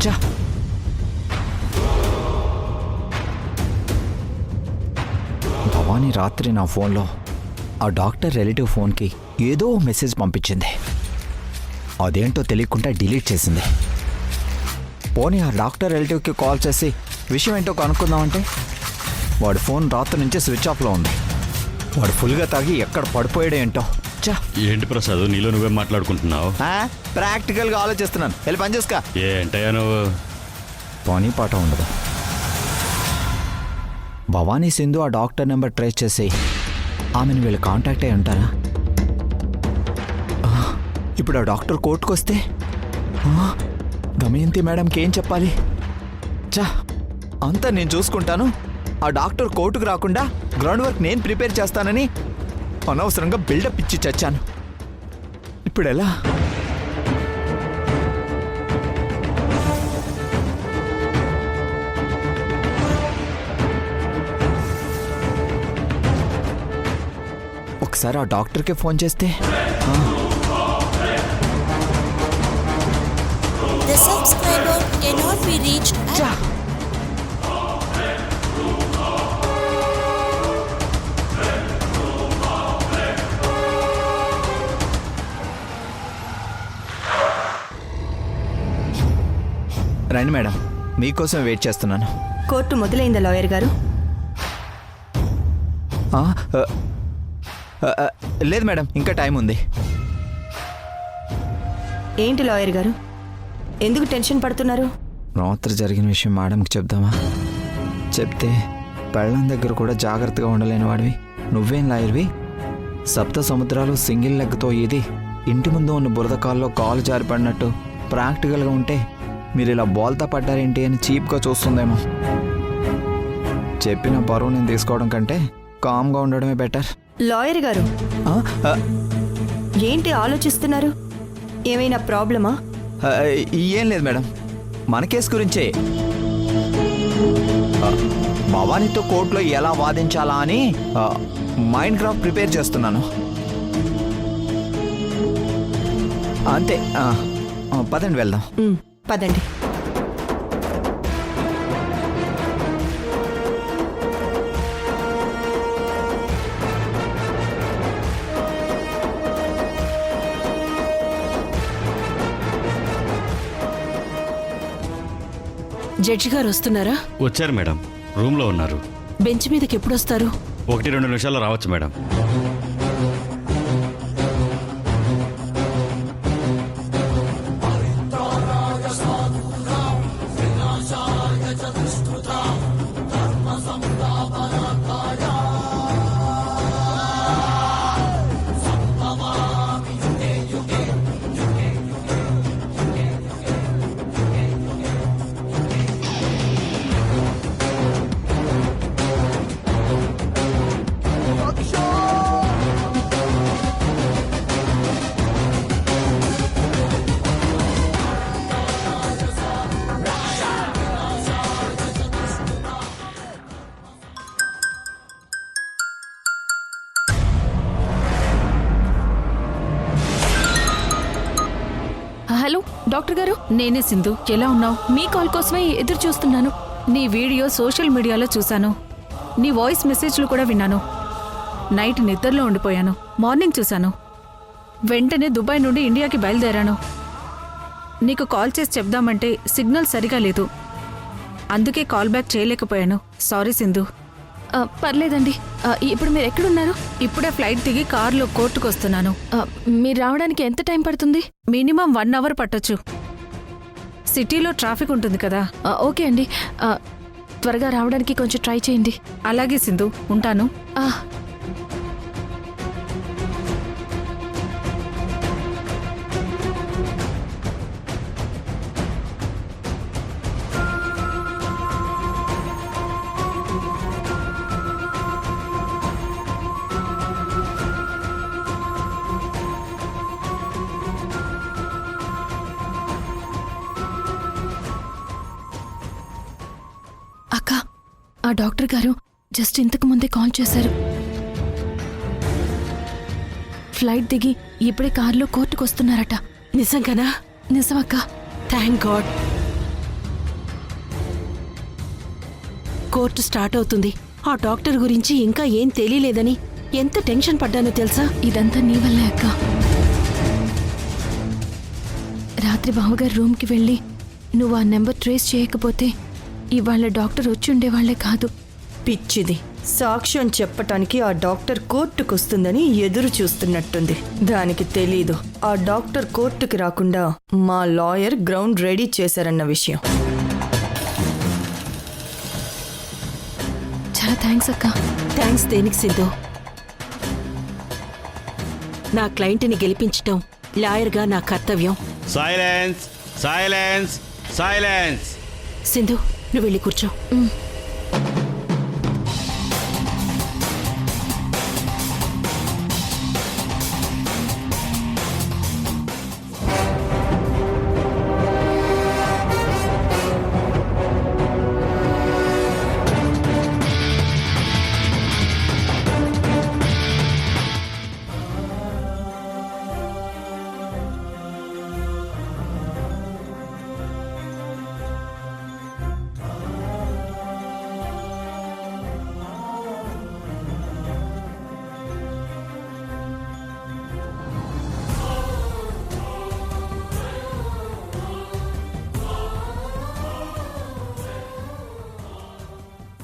చా భవానీ రాత్రి నా ఫోన్లో ఆ డాక్టర్ రిలేటివ్ ఫోన్కి ఏదో మెసేజ్ పంపించింది. అదేంటో తెలియకుండా డిలీట్ చేసింది. పోనీ ఆ డాక్టర్ రిలేటివ్కి కాల్ చేసి విషయం ఏంటో కనుక్కుందామంటే వాడి ఫోన్ రాత్రి నుంచే స్విచ్ ఆఫ్లో ఉంది. వాడు ఫుల్గా తాగి ఎక్కడ పడిపోయాడో ఏంటో. చా ఏంటి ప్రసాద్, నీలో నువ్వే మాట్లాడుకుంటున్నావు? ప్రాక్టికల్గా ఆలోచిస్తున్నాను. వెళ్ళి పని చేసుకో. ఏంటయ్యా నువ్వు? పని పాట ఉండదు. భవానీ సింధు ఆ డాక్టర్ నెంబర్ ట్రేస్ చేసి ఆమెను వీళ్ళు కాంటాక్ట్ అయి ఉంటారా? ఇప్పుడు ఆ డాక్టర్ కోర్టుకు వస్తే దమయంతి మేడంకి ఏం చెప్పాలి? చా అంతా నేను చూసుకుంటాను. ఆ డాక్టర్ కోర్టుకు రాకుండా గ్రౌండ్ వర్క్ నేను ప్రిపేర్ చేస్తానని అనవసరంగా బిల్డప్ ఇచ్చి చచ్చాను. ఇప్పుడు ఎలా? ఒకసారి ఆ డాక్టర్కే ఫోన్ చేస్తే The subscriber cannot be reached at రండి మేడం, మీకోసం వెయిట్ చేస్తున్నాను. కోర్టు మొదలైందా లాయర్ గారు? లేదు మేడం, ఇంకా టైం ఉంది. ఏంటి లాయర్ గారు, ఎందుకు టెన్షన్ పడుతున్నారు? రాత్రి జరిగిన విషయం మేడంకి చెప్దామా? చెప్తే పెళ్ళం దగ్గర కూడా జాగ్రత్తగా ఉండలేని వాడివి నువ్వేం లాయర్వి? సప్త సముద్రాలు సింగిల్ లెగ్తో ఇది ఇంటి ముందు ఉన్న బురద కాల్లో కాలు జారిపడినట్టు ప్రాక్టికల్గా ఉంటే మీరు ఇలా బోల్తా పడ్డారేంటి అని చీప్గా చూస్తుందేమో. చెప్పిన బరువు నేను తీసుకోవడం కంటే కామ్గా ఉండడమే బెటర్. లాయర్ గారు ఏంటి ఆలోచిస్తున్నారు? ఏమైనా ప్రాబ్లమా? ఏం లేదు మేడం, మన కేసు గురించే. భవానీతో కోర్టులో ఎలా వాదించాలా అని మైండ్ క్రాఫ్ట్ ప్రిపేర్ చేస్తున్నాను అంతే. పదండి వెళ్దాం. పదండి. జడ్జి గారు వస్తున్నారా? వచ్చారు మేడం, రూమ్లో ఉన్నారు. బెంచ్ మీదకి ఎప్పుడు వస్తారు? 1-2 నిమిషాల్లో రావచ్చు మేడం. హలో డాక్టర్ గారు, నేనే సింధు. ఎలా ఉన్నావు? మీ కాల్ కోసమే ఎదురు చూస్తున్నాను. నీ వీడియో సోషల్ మీడియాలో చూశాను. నీ వాయిస్ మెసేజ్లు కూడా విన్నాను. నైట్ నిద్రలో ఉండిపోయాను. మార్నింగ్ చూశాను. వెంటనే దుబాయ్ నుండి ఇండియాకి బయలుదేరాను. నీకు కాల్ చేసి చెప్దామంటే సిగ్నల్ సరిగా లేదు. అందుకే కాల్ బ్యాక్ చేయలేకపోయాను. సారీ సింధు. పర్లేదండి. ఇప్పుడు మీరు ఎక్కడున్నారు? ఇప్పుడే ఫ్లైట్ దిగి కారులో కోర్టుకు వస్తున్నాను. మీరు రావడానికి ఎంత టైం పడుతుంది? మినిమం 1 అవర్ పట్టొచ్చు. సిటీలో ట్రాఫిక్ ఉంటుంది కదా. ఓకే అండి, త్వరగా రావడానికి కొంచెం ట్రై చేయండి. అలాగే సింధు, ఉంటాను. అక్క, ఆ డాక్టర్ గారు జస్ట్ ఇంతకు ముందే కాల్ చేశారు. ఫ్లైట్ దిగి ఇప్పుడే కారులో కోర్టుకు వస్తున్నారట. నిజంగానా? నిజమక్క. Thank God. కోర్టు స్టార్ట్ అవుతుంది. ఆ డాక్టర్ గురించి ఇంకా ఏం తెలియలేదని ఎంత టెన్షన్ పడ్డానో తెలుసా? ఇదంతా నీ వల్లే అక్క. రాత్రి బావగారు రూమ్కి వెళ్ళి నువ్వు ఆ నెంబర్ ట్రేస్ చేయకపోతే ఇవాళ డాక్టర్ వచ్చి ఉండేవాళ్లే కాదు. పిచ్చిది. సాక్ష్యం చెప్పటానికి ఆ డాక్టర్ కోర్టుకొస్తుందని ఎదురు చూస్తున్నట్టుంది. దానికి తెలీదు ఆ డాక్టర్ కోర్టుకి రాకుండా మా లాయర్ గ్రౌండ్ రెడీ చేశారన్న విషయం. చాలా థ్యాంక్స్ అక్క. థ్యాంక్స్ దేనికి సింధు? నా క్లయింట్ని గెలిపించటం లాయర్గా నా కర్తవ్యం. Silence silence silence. సింధు, నువ్వు వెళ్ళి కూర్చో.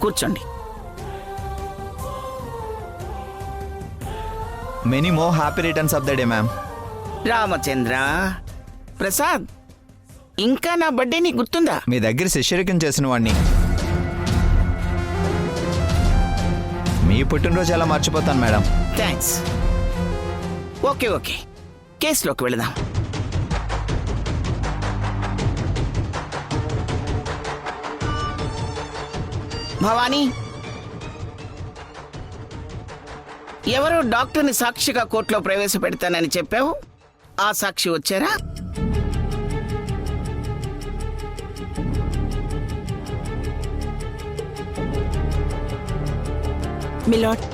కూర్చోండి. Many more happy returns of the day ma'am. Ramachandra Prasad, ఇంకా నా బర్త్డే నీకు గుర్తుందా? మీ దగ్గర శిష్యరికం చేసిన వాడిని మీ పుట్టినరోజు ఎలా మర్చిపోతాను మేడం. థ్యాంక్స్. ఓకే ఓకే, కేసులోకి వెళదాం. భవానీ, ఎవరో డాక్టర్ని సాక్షిగా కోర్టులో ప్రవేశపెడతానని చెప్పావు. ఆ సాక్షి వచ్చారా? మిలాడ్,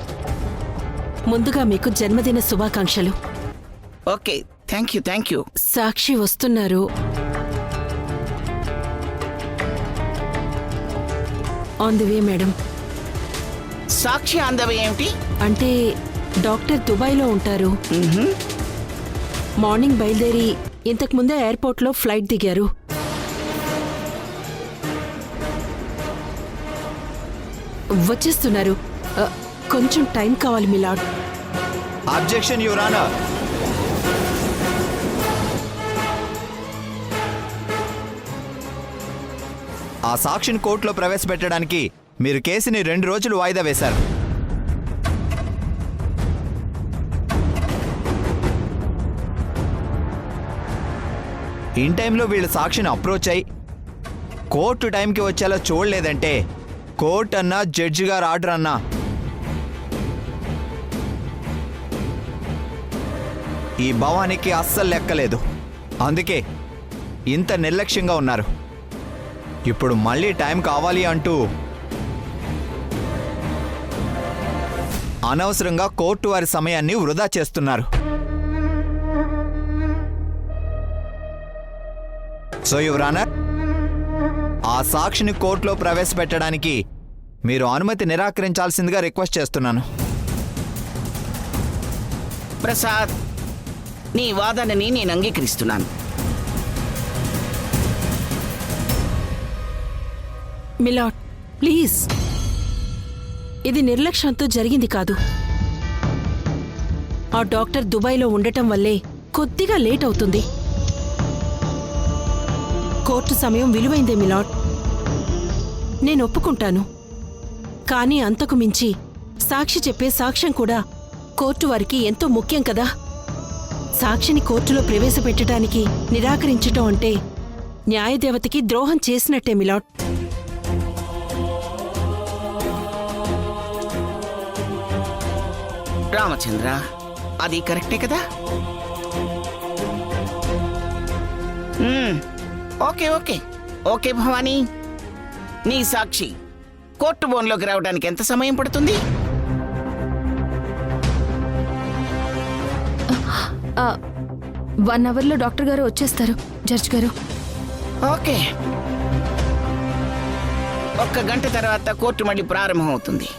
ముందుగా మీకు జన్మదిన శుభాకాంక్షలు. Okay, thank you. సాక్షి వస్తున్నారు. On the way madam. సాక్షి అందవి ఏమిటి? అంటే డాక్టర్ దుబాయ్లో ఉంటారు. మార్నింగ్ బయలుదేరి ఇంతకుముందే ఎయిర్పోర్ట్లో ఫ్లైట్ దిగారు. వచ్చేస్తున్నారు. కొంచెం టైం కావాలి మిలాడ్. Objection your honour. ఆ సాక్షిని కోర్టులో ప్రవేశపెట్టడానికి మీరు కేసుని 2 రోజులు వాయిదా వేశారు. ఇన్ టైంలో వీళ్ళు సాక్షిని అప్రోచ్ అయి కోర్టు టైంకి వచ్చేలా చూడలేదంటే కోర్టు అన్నా జడ్జి గారు ఆర్డర్ అన్నా ఈ భవానికి అస్సలు లెక్కలేదు. అందుకే ఇంత నిర్లక్ష్యంగా ఉన్నారు. ఇప్పుడు మళ్ళీ టైం కావాలి అంటూ అనవసరంగా కోర్టు వారి సమయాన్ని వృధా చేస్తున్నారు. సో యువర్ ఆనర్, ఆ సాక్షిని కోర్టులో ప్రవేశపెట్టడానికి మీరు అనుమతి నిరాకరించాల్సిందిగా రిక్వెస్ట్ చేస్తున్నాను. ప్రసాద్, నీ వాదనని నేను అంగీకరిస్తున్నాను. My lord, please. ఇది నిర్లక్ష్యంతో జరిగింది కాదు. ఆ డాక్టర్ దుబాయ్లో ఉండటం వల్లే కొద్దిగా లేట్ అవుతుంది. కోర్టు సమయం విలువైందే మిలాడ్, నేను ఒప్పుకుంటాను. కానీ అంతకు మించి సాక్షి చెప్పే సాక్ష్యం కూడా కోర్టు వారికి ఎంతో ముఖ్యం కదా. సాక్షిని కోర్టులో ప్రవేశపెట్టడానికి నిరాకరించటం అంటే న్యాయదేవతకి ద్రోహం చేసినట్టే మిలాడ్. రామచంద్ర, అది కరెక్టే కదా? ఓకే ఓకే ఓకే భవానీ, నీ సాక్షి కోర్టు బోన్లోకి రావడానికి ఎంత సమయం పడుతుంది? 1 అవర్లో డాక్టర్ గారు వచ్చేస్తారు. జడ్జ్ గారు. ఓకే. ఒక్క గంట తర్వాత కోర్టు మళ్ళీ ప్రారంభమవుతుంది.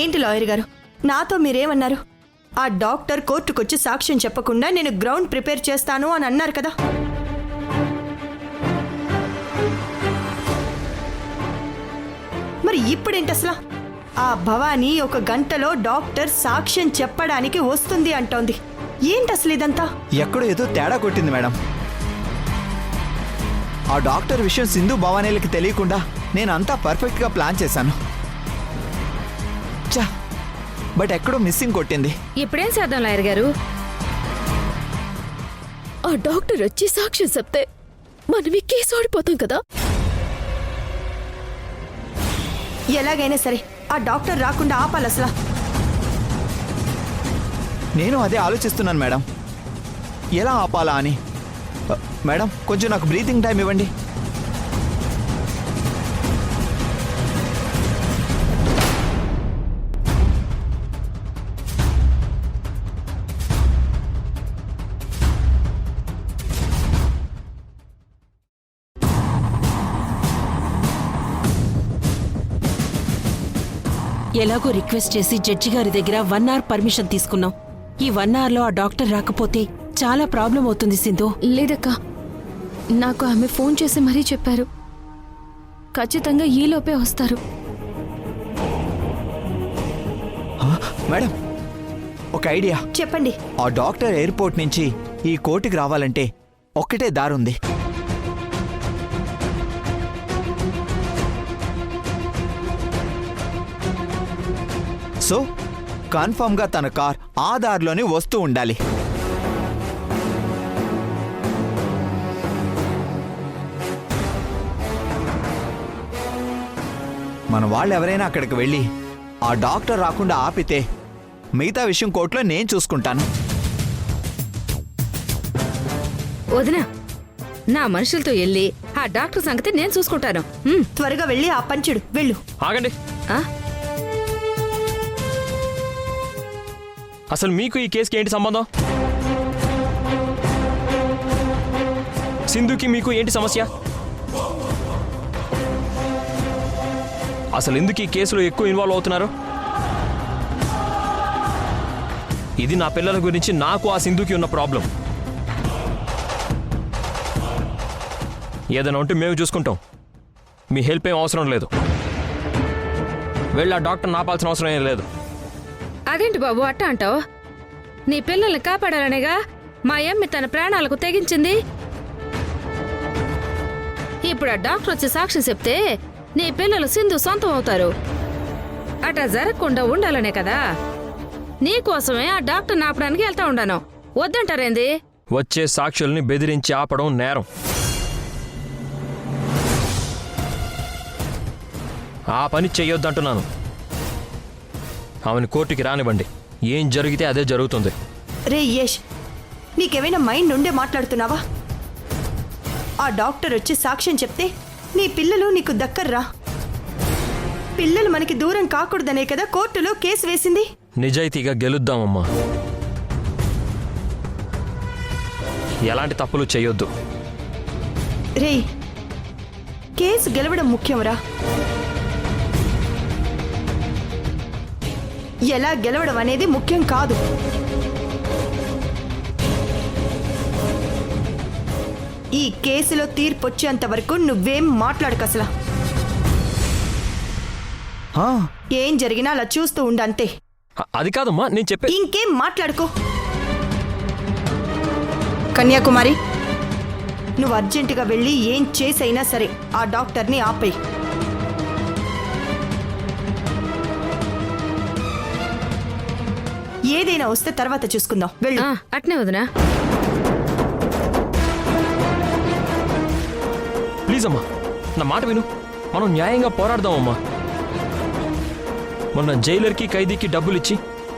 ఏంటి లాయర్ గారు, నాతో మీరేమన్నారు? ఆ డాక్టర్ కోర్టుకొచ్చి సాక్ష్యం చెప్పకుండా నేను గ్రౌండ్ ప్రిపేర్ చేస్తాను అని అన్నారు కదా. మరి ఇప్పుడేంటి అసలు? ఆ భవానీ ఒక గంటలో డాక్టర్ సాక్ష్యం చెప్పడానికి వస్తుంది అంటోంది. ఏంటి అసలు ఇదంతా? ఎక్కడో ఏదో తేడా కొట్టింది మేడం. ఆ డాక్టర్ విషయం సింధు భవానీలకి తెలియకుండా నేను అంతా పర్ఫెక్ట్గా ప్లాన్ చేశాను. చా, బట్ ఎక్కడో మిస్సింగ్ కొట్టింది. ఇప్పుడేం చేద్దాం లాయర్ గారు? ఆ డాక్టర్ వచ్చి సాక్ష్యం చెప్తే మనం ఈ కేసు ఓడిపోతాం కదా. ఎలాగైనా సరే ఆ డాక్టర్ రాకుండా ఆపాలి అసలు. నేను అదే ఆలోచిస్తున్నాను మేడం, ఎలా ఆపాలా అని. మేడం కొంచెం నాకు బ్రీతింగ్ టైం ఇవ్వండి. ఎలాగో రిక్వెస్ట్ చేసి జడ్జి గారి దగ్గర 1 అవర్ పర్మిషన్ తీసుకున్నాం. ఈ 1 అవర్లో ఆ డాక్టర్ రాకపోతే చాలా ప్రాబ్లం అవుతుంది సింధు. లేదక్కా, నాకు ఆమె ఫోన్ చేసి మరీ చెప్పారు. ఖచ్చితంగా ఈలోపే వస్తారు. మేడం ఒక ఐడియా చెప్పండి. ఆ డాక్టర్ ఎయిర్పోర్ట్ నుంచి ఈ కోర్టుకి రావాలంటే ఒక్కటే దారుంది. సో కన్ఫర్మ్ గా తన కార్ ఆ దారిలోనే వస్తూ ఉండాలి. మన వాళ్ళు ఎవరైనా అక్కడికి వెళ్ళి ఆ డాక్టర్ రాకుండా ఆపితే మిగతా విషయం కోర్టులో నేను చూసుకుంటాను. వదినా, నా మనుషులతో వెళ్ళి ఆ డాక్టర్ సంగతి నేను చూసుకుంటాను. త్వరగా వెళ్ళి ఆ పంచుడు వెళ్ళు. ఆగండి. అసలు మీకు ఈ కేసుకి ఏంటి సంబంధం? సింధుకి మీకు ఏంటి సమస్య? అసలు ఎందుకు ఈ కేసులో ఎక్కువ ఇన్వాల్వ్ అవుతున్నారు? ఇది నా పిల్లల గురించి నాకు ఆ సింధుకి ఉన్న ప్రాబ్లం. ఏదైనా ఉంటే మేము చూసుకుంటాం, మీ హెల్ప్ ఏం అవసరం లేదు. వెళ్ళి ఆ డాక్టర్ నాపాల్సిన అవసరం ఏం లేదు. అదేంటి బాబు అట్టా అంటావు? నీ పిల్లల్ని కాపాడాలనేగా మా అమ్మి తన ప్రాణాలకు తెగించింది. ఇప్పుడు ఆ డాక్టర్ వచ్చి సాక్ష్యం చెప్తే నీ పిల్లలు సింధు సొంతం అవుతారు. అట్టా జరగకుండా ఉండాలనే కదా నీకోసమే ఆ డాక్టర్ ఆపడానికి వెళ్తా ఉండాను. వద్దంటారేంది? వచ్చే సాక్షుల్ని బెదిరించి ఆపడం నేరం. ఆ పని చెయ్యొద్దంటున్నాను. ఆమెను కోర్టుకి రానివ్వండి, ఏం జరిగితే అదే జరుగుతుంది. రే యష్, నీకేమైనా మైండ్ ఉండే మాట్లాడుతున్నావా? ఆ డాక్టర్ వచ్చి సాక్ష్యం చెప్తే నీ పిల్లలు నీకు దక్కర్రా. పిల్లలు మనకి దూరం కాకూడదనే కదా కోర్టులో కేసు వేసింది. నిజాయితీగా గెలుద్దామమ్మా. ఎలాంటి తప్పులు చెయ్యొద్దు. రే, కేసు గెలవడం ముఖ్యంరా. ఎలా గెలవడం అనేది ముఖ్యం కాదు. ఈ కేసులో తీర్పు వచ్చేంత వరకు నువ్వేం మాట్లాడకు అసలు. ఏం జరిగినా అలా చూస్తూ ఉండంతే. అది కాదమ్మా నేను చెప్పే. ఇంకేం మాట్లాడుకో. కన్యాకుమారి, నువ్వు అర్జెంటుగా వెళ్ళి ఏం చేసైనా సరే ఆ డాక్టర్ని ఆపేయి. ఏదైనా వస్తే తర్వాత చూసుకుందాం. వెళ్ళు. అట్నే వదినా. ప్లీజ్ అమ్మా, నా మాట విను. మనం న్యాయంగా పోరాడదామమ్మా. మొన్న జైలర్కి ఖైదీకి డబ్బులిచ్చి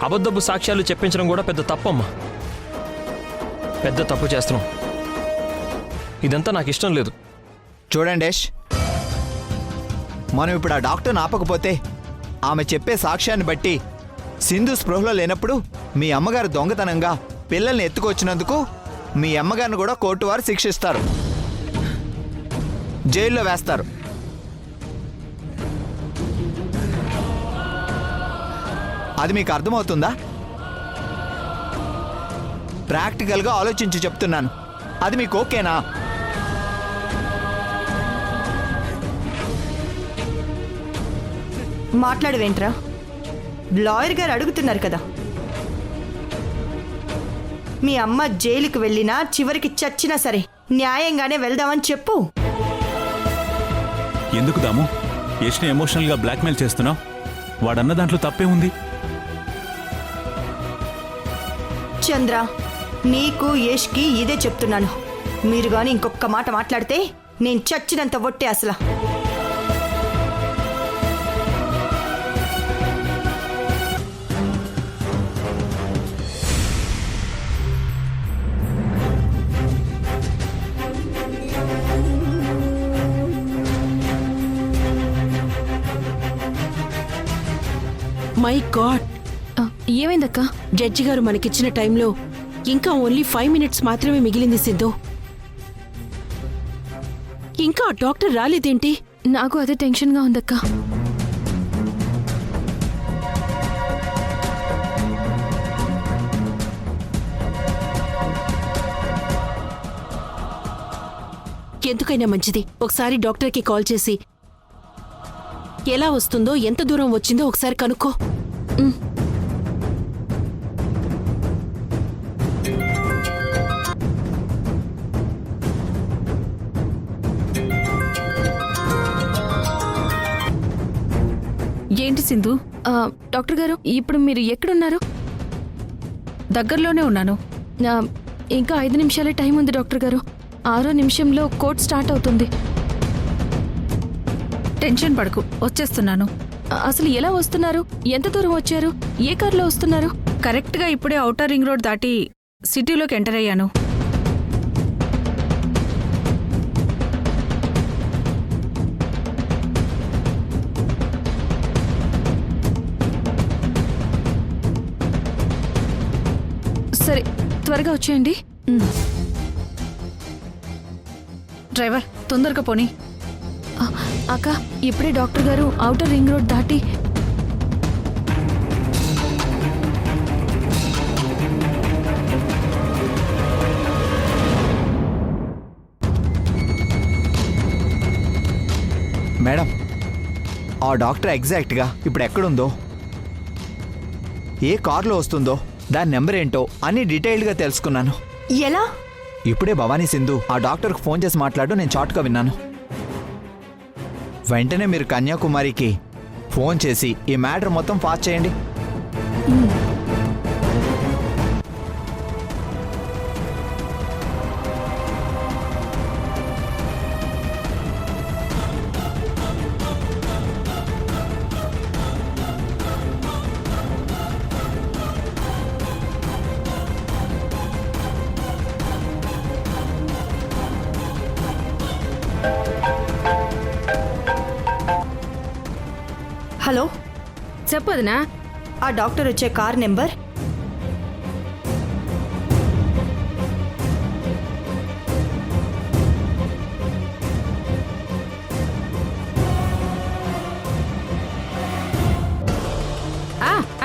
అబద్ధపు సాక్ష్యాలు చెప్పించడం కూడా పెద్ద తప్పమ్మా. పెద్ద తప్పు చేస్తున్నాం. ఇదంతా నాకు ఇష్టం లేదు. చూడండి యష్, మనం ఇప్పుడు ఆ డాక్టర్ని ఆపకపోతే ఆమె చెప్పే సాక్ష్యాన్ని బట్టి సింధు స్పృహలో లేనప్పుడు మీ అమ్మగారు దొంగతనంగా పిల్లల్ని ఎత్తుకొచ్చినందుకు మీ అమ్మగారిని కూడా కోర్టు వారు శిక్షిస్తారు, జైల్లో వేస్తారు. అది మీకు అర్థమవుతుందా? ప్రాక్టికల్గా ఆలోచించి చెప్తున్నాను. అది మీకు ఓకేనా? మాట్లాడవేంట్రా? లాయర్ గారు అడుగుతున్నారు కదా. మీ అమ్మ జైలుకు వెళ్ళినా చివరికి చచ్చినా సరే న్యాయంగానే వెళ్దామని చెప్పు. ఎందుకు దాము యష్ని ఎమోషనల్గా బ్లాక్మెయిల్ చేస్తున్నావు? వాడన్న దాంట్లో తప్పే ఉంది. చంద్ర, నీకు యష్కి ఇదే చెప్తున్నాను. మీరు గాని ఇంకొక మాట మాట్లాడితే నేను చచ్చినంత ఒట్టే అసలు. My God, ఏమైందక్క? జడ్జి గారు మనకిచ్చిన టైంలో ఇంకా ఓన్లీ 5 minutes మాత్రమే మిగిలింది సింధు. ఇంకా ఆ డాక్టర్ రాలేదేంటి? నాకు అదే టెన్షన్గా ఉందక్క. ఎందుకైనా మంచిది ఒకసారి డాక్టర్కి కాల్ చేసి ఎలా వస్తుందో ఎంత దూరం వచ్చిందో ఒకసారి కనుక్కో. ఏంటి సింధు? డాక్టర్ గారు, ఇప్పుడు మీరు ఎక్కడున్నారు? దగ్గరలోనే ఉన్నాను. ఇంకా 5 నిమిషాలే టైం ఉంది డాక్టర్ గారు. 6వ నిమిషంలో కోర్ట్ స్టార్ట్ అవుతుంది. టెన్షన్ పడకు, వచ్చేస్తున్నాను. అసలు ఎలా వస్తున్నారు? ఎంత దూరం వచ్చారు? ఏ కార్లో వస్తున్నారు? కరెక్ట్గా ఇప్పుడే ఔటర్ రింగ్ రోడ్ దాటి సిటీలోకి ఎంటర్ అయ్యాను. సరే, త్వరగా వచ్చేయండి. డ్రైవర్, తొందరగా పోనీ. అక్క, ఇప్పుడే డాక్టర్ గారు ఔటర్ రింగ్ రోడ్ దాటి మేడం, ఆ డాక్టర్ ఎగ్జాక్ట్గా ఇప్పుడు ఎక్కడుందో, ఏ కారులో వస్తుందో, దాని నెంబర్ ఏంటో అన్ని డీటెయిల్డ్గా తెలుసుకున్నాను. ఎలా? ఇప్పుడే భవానీ సింధు ఆ డాక్టర్కి ఫోన్ చేసి మాట్లాడు నేను షార్ట్గా విన్నాను. వెంటనే మీరు కన్యాకుమారికి ఫోన్ చేసి ఈ మ్యాటర్ మొత్తం ఫాస్ట్ చేయండి. హలో, చెప్పదునా? ఆ డాక్టర్ వచ్చే కార్ నెంబర్?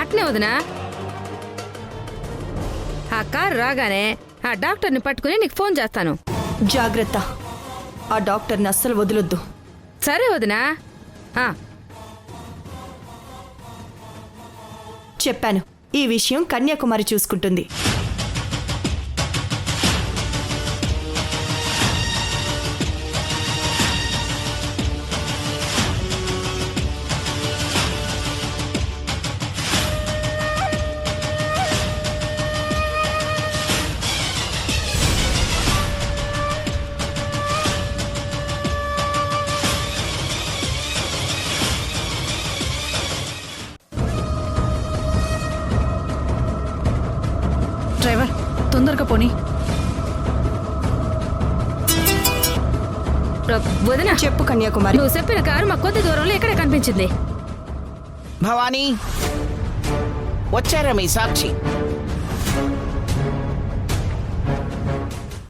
అట్నే వదినా. ఆ కారు రాగానే ఆ డాక్టర్ని పట్టుకుని నీకు ఫోన్ చేస్తాను. జాగ్రత్త, ఆ డాక్టర్ని అస్సలు వదలొద్దు. సరే వదినా. చెప్పాను, ఈ విషయం కన్యాకుమారి చూసుకుంటుంది. పోనీ. వదిన, చెప్పు కన్యాకుమారి. నువ్వు చెప్పిన కారు మా కొద్ది దూరంలో ఎక్కడ కనిపించింది. భవానీ వచ్చారా మీ సాక్షి?